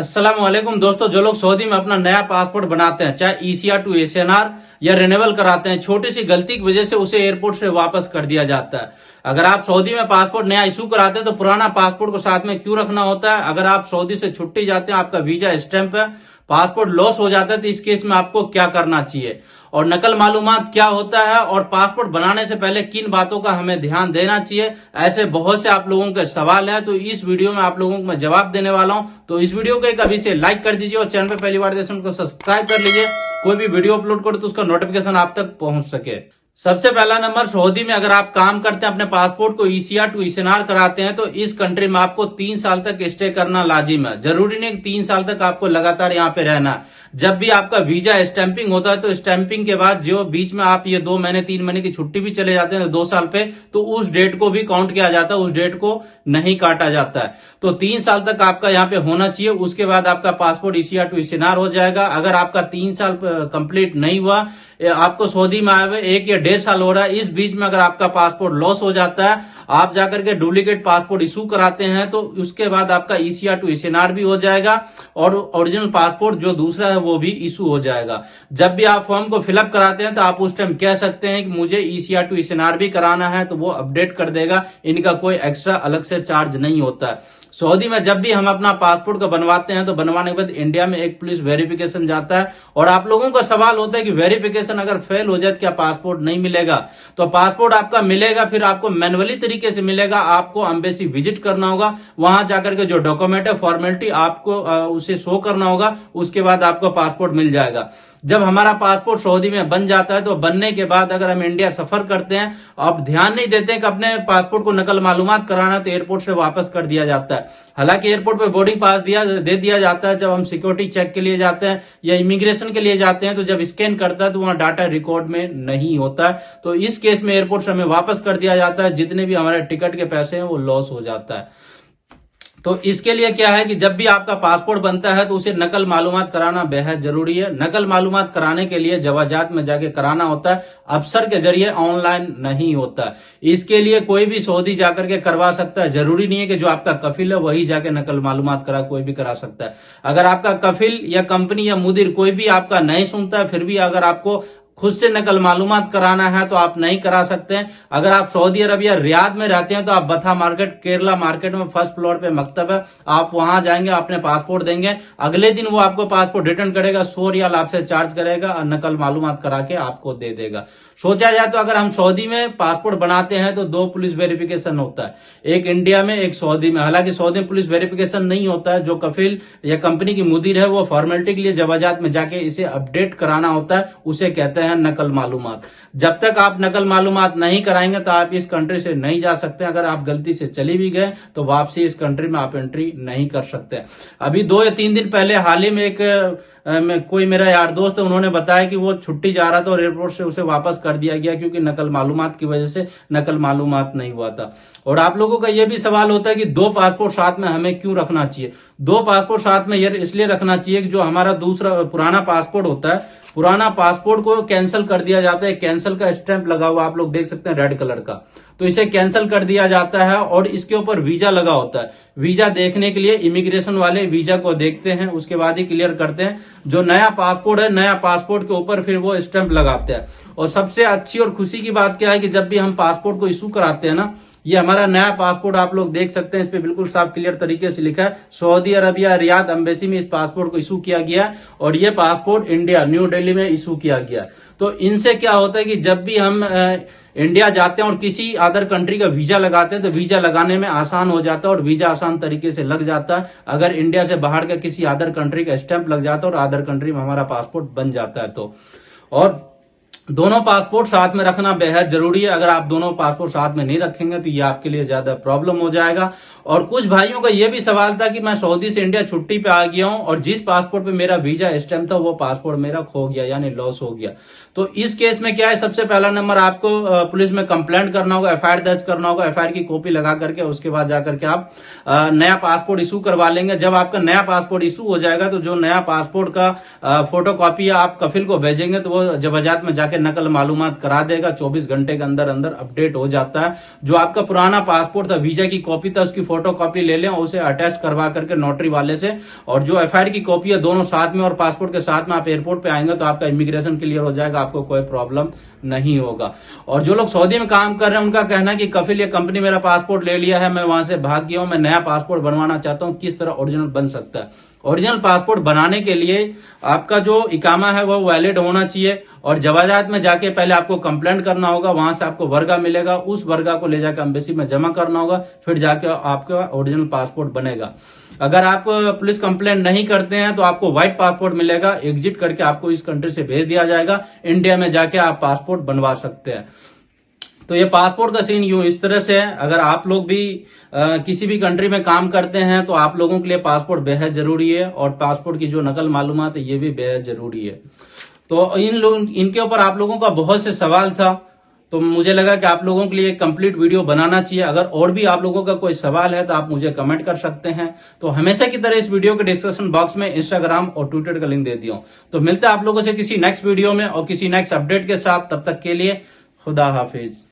अस्सलाम वालेकुम दोस्तों, जो लोग सऊदी में अपना नया पासपोर्ट बनाते हैं, चाहे ईसीआर टू एसएनआर या रिन्यूअल कराते हैं, छोटी सी गलती की वजह से उसे एयरपोर्ट से वापस कर दिया जाता है। अगर आप सऊदी में पासपोर्ट नया इशू कराते हैं तो पुराना पासपोर्ट को साथ में क्यों रखना होता है? अगर आप सऊदी से छुट्टी जाते हैं, आपका वीजा स्टैंप है, पासपोर्ट लॉस हो जाता है, तो इस केस में आपको क्या करना चाहिए और नकल मालूमात क्या होता है और पासपोर्ट बनाने से पहले किन बातों का हमें ध्यान देना चाहिए, ऐसे बहुत से आप लोगों के सवाल हैं। तो इस वीडियो में आप लोगों को मैं जवाब देने वाला हूं। तो इस वीडियो को एक अभी से लाइक कर दीजिए और चैनल पे पहली बार देखें तो सब्सक्राइब कर लीजिए। कोई भी वीडियो अपलोड करो तो उसका नोटिफिकेशन आप तक पहुंच सके। सबसे पहला नंबर, सऊदी में अगर आप काम करते हैं, अपने पासपोर्ट को ईसीआर टू एसएनआर कराते हैं, तो इस कंट्री में आपको 3 साल तक स्टे करना लाजिम है। जरूरी नहीं कि 3 साल तक आपको लगातार यहाँ पे रहना है। जब भी आपका वीजा स्टैंपिंग होता है तो स्टैंपिंग के बाद जो बीच में आप ये 2 महीने 3 महीने की छुट्टी भी चले जाते हैं 2 साल पे, तो उस डेट को भी काउंट किया जाता है, उस डेट को नहीं काटा जाता है। तो 3 साल तक आपका यहाँ पे होना चाहिए। उसके बाद आपका पासपोर्ट ईसीआर टू एसएनआर हो जाएगा। अगर आपका 3 साल कंप्लीट नहीं हुआ, आपको सऊदी में आए हुए 1 या 1.5 साल हो रहा है, इस बीच में अगर आपका पासपोर्ट लॉस हो जाता है, आप जाकर के डुप्लीकेट पासपोर्ट इशू कराते हैं, तो उसके बाद आपका ईसीआर टू एसएनआर भी हो जाएगा और ओरिजिनल पासपोर्ट जो दूसरा है वो भी इशू हो जाएगा। जब भी आप फॉर्म को फिलअप कराते हैं तो आप उस टाइम कह सकते हैं कि मुझे ईसीआर टू एसएनआर भी कराना है, तो वो अपडेट कर देगा। इनका कोई एक्स्ट्रा अलग से चार्ज नहीं होता है। सऊदी में जब भी हम अपना पासपोर्ट को बनवाते हैं तो बनवाने के बाद इंडिया में एक पुलिस वेरिफिकेशन जाता है और आप लोगों का सवाल होता है कि वेरिफिकेशन अगर फेल हो जाए क्या पासपोर्ट नहीं मिलेगा? तो पासपोर्ट आपका मिलेगा, फिर आपको मैनुअली तरीके से मिलेगा। आपको एम्बेसी विजिट करना होगा, वहां जाकर के जो डॉक्यूमेंट है फॉर्मेलिटी आपको उसे शो करना होगा, उसके बाद आपको पासपोर्ट मिल जाएगा। जब हमारा पासपोर्ट सऊदी में बन जाता है तो बनने के बाद अगर हम इंडिया सफर करते हैं, अब ध्यान नहीं देते हैं कि अपने पासपोर्ट को नकल मालूमात कराना, तो एयरपोर्ट से वापस कर दिया जाता है। हालांकि एयरपोर्ट पे बोर्डिंग पास दे दिया जाता है। जब हम सिक्योरिटी चेक के लिए जाते हैं या इमिग्रेशन के लिए जाते हैं, तो जब स्कैन करता है तो वहां डाटा रिकॉर्ड में नहीं होता है। तो इस केस में एयरपोर्ट से हमें वापस कर दिया जाता है, जितने भी हमारे टिकट के पैसे हैं वो लॉस हो जाता है। तो इसके लिए क्या है कि जब भी आपका पासपोर्ट बनता है तो उसे नकल मालूमात कराना बेहद जरूरी है। नकल मालूमात कराने के लिए जवाजात में जाके कराना होता है, अफसर के जरिए, ऑनलाइन नहीं होता है। इसके लिए कोई भी सऊदी जाकर के करवा सकता है। जरूरी नहीं है कि जो आपका कफिल है वही जाके नकल मालूमात करा, कोई भी करा सकता है। अगर आपका कफिल या कंपनी या मुदीर कोई भी आपका नहीं सुनता है, फिर भी अगर आपको खुद से नकल मालूमात कराना है तो आप नहीं करा सकते हैं। अगर आप सऊदी अरबिया रियाद में रहते हैं तो आप बथा मार्केट, केरला मार्केट में फर्स्ट फ्लोर पे मकतब है, आप वहां जाएंगे, अपने पासपोर्ट देंगे, अगले दिन वो आपको पासपोर्ट रिटर्न करेगा, 100 रियाल आपसे चार्ज करेगा और नकल मालूमात करा के आपको दे देगा। सोचा जाए तो अगर हम सऊदी में पासपोर्ट बनाते हैं तो 2 पुलिस वेरिफिकेशन होता है, एक इंडिया में एक सऊदी में। हालांकि सऊदी में पुलिस वेरिफिकेशन नहीं होता है। जो कफिल या कंपनी की मुदीर है वो फॉर्मेलिटी के लिए जवाजात में जाके इसे अपडेट कराना होता है, उसे कहते हैं नकल मालूमात। जब तक आप नकल मालूमात नहीं कराएंगे तो आप इस कंट्री से नहीं जा सकते। अगर आप गलती से चली भी गए तो वापसी इस कंट्री में आप एंट्री नहीं कर सकते। अभी 2 या 3 दिन पहले हाल ही में कोई मेरा यार दोस्त है, उन्होंने बताया कि वो छुट्टी जा रहा था और एयरपोर्ट से उसे वापस कर दिया गया क्योंकि नकल मालूमात की वजह से नकल मालूमात नहीं हुआ था। और आप लोगों का यह भी सवाल होता है कि 2 पासपोर्ट साथ में हमें क्यों रखना चाहिए? 2 पासपोर्ट साथ में इसलिए रखना चाहिए कि जो हमारा दूसरा पुराना पासपोर्ट होता है, पुराना पासपोर्ट को कैंसिल कर दिया जाता है। कैंसिल का स्टैंप लगा हुआ आप लोग देख सकते हैं रेड कलर का, तो इसे कैंसिल कर दिया जाता है और इसके ऊपर वीजा लगा होता है। वीजा देखने के लिए इमिग्रेशन वाले वीजा को देखते हैं, उसके बाद ही क्लियर करते हैं। जो नया पासपोर्ट है, नया पासपोर्ट के ऊपर फिर वो स्टैंप लगाते हैं। और सबसे अच्छी और खुशी की बात क्या है कि जब भी हम पासपोर्ट को इशू कराते हैं ना, ये हमारा नया पासपोर्ट आप लोग देख सकते हैं, इस पे बिल्कुल साफ क्लियर तरीके से लिखा है सऊदी अरबिया रियाद एम्बेसी में इस पासपोर्ट को इशू किया गया और ये पासपोर्ट इंडिया न्यू दिल्ली में इशू किया गया। तो इनसे क्या होता है कि जब भी हम इंडिया जाते हैं और किसी अदर कंट्री का वीजा लगाते हैं तो वीजा लगाने में आसान हो जाता है और वीजा आसान तरीके से लग जाता है। अगर इंडिया से बाहर का किसी अदर कंट्री का स्टैंप लग जाता है और अदर कंट्री में हमारा पासपोर्ट बन जाता है तो। और दोनों पासपोर्ट साथ में रखना बेहद जरूरी है। अगर आप दोनों पासपोर्ट साथ में नहीं रखेंगे तो ये आपके लिए ज्यादा प्रॉब्लम हो जाएगा। और कुछ भाइयों का यह भी सवाल था कि मैं सऊदी से इंडिया छुट्टी पे आ गया हूं और जिस पासपोर्ट पे मेरा वीजा स्टैंप था वो पासपोर्ट मेरा खो गया, यानी लॉस हो गया। तो इस केस में क्या है, सबसे पहला नंबर आपको पुलिस में कंप्लेंट करना होगा, एफआईआर दर्ज करना होगा। एफआईआर की कॉपी लगा करके उसके बाद जाकर के आप नया पासपोर्ट इशू करवा लेंगे। जब आपका नया पासपोर्ट इशू हो जाएगा तो जो नया पासपोर्ट का फोटो कॉपी आप कफिल को भेजेंगे तो वो जवाजात में जाके जाके नकल मालूमात करा देगा। 24 घंटे के अंदर अंदर अपडेट हो जाता है। जो आपका पुराना पासपोर्ट था, वीजा की कॉपी था, उसकी फोटो कॉपी ले लें और उसे अटैच करवा करके नोटरी वाले से, और जो एफआईआर की कॉपी है दोनों साथ में और पासपोर्ट के साथ में आप एयरपोर्ट पे आएंगे तो आपका इमिग्रेशन क्लियर हो जाएगा, आपको कोई प्रॉब्लम नहीं होगा। और जो लोग सऊदी में काम कर रहे हैं उनका कहना है कि कफिल, ये कंपनी मेरा पासपोर्ट ले लिया है, मैं वहां से भाग गया हूं, मैं नया पासपोर्ट बनवाना चाहता हूं, किस तरह ओरिजिनल बन सकता है। ओरिजिनल पासपोर्ट बनाने के लिए आपका जो इकामा है वो वैलिड होना चाहिए, और जवाजात में जाके पहले आपको कंप्लेंट करना होगा, वहां से आपको वर्गा मिलेगा, उस वर्गा को ले जाकर एम्बेसी में जमा करना होगा, फिर जाके आपका ओरिजिनल पासपोर्ट बनेगा। अगर आप पुलिस कंप्लेंट नहीं करते हैं तो आपको व्हाइट पासपोर्ट मिलेगा, एग्जिट करके आपको इस कंट्री से भेज दिया जाएगा, इंडिया में जाके आप पासपोर्ट बनवा सकते हैं। तो ये पासपोर्ट का सीन यूं इस तरह से है। अगर आप लोग भी किसी भी कंट्री में काम करते हैं तो आप लोगों के लिए पासपोर्ट बेहद जरूरी है, और पासपोर्ट की जो नकल मालूमात है ये भी बेहद जरूरी है। तो इनके ऊपर आप लोगों का बहुत से सवाल था, तो मुझे लगा कि आप लोगों के लिए एक कंप्लीट वीडियो बनाना चाहिए। अगर और भी आप लोगों का कोई सवाल है तो आप मुझे कमेंट कर सकते हैं। तो हमेशा की तरह इस वीडियो के डिस्क्रिप्शन बॉक्स में इंस्टाग्राम और ट्विटर का लिंक दे दिया हूं। तो मिलते हैं आप लोगों से किसी नेक्स्ट वीडियो में और किसी नेक्स्ट अपडेट के साथ। तब तक के लिए खुदा हाफिज।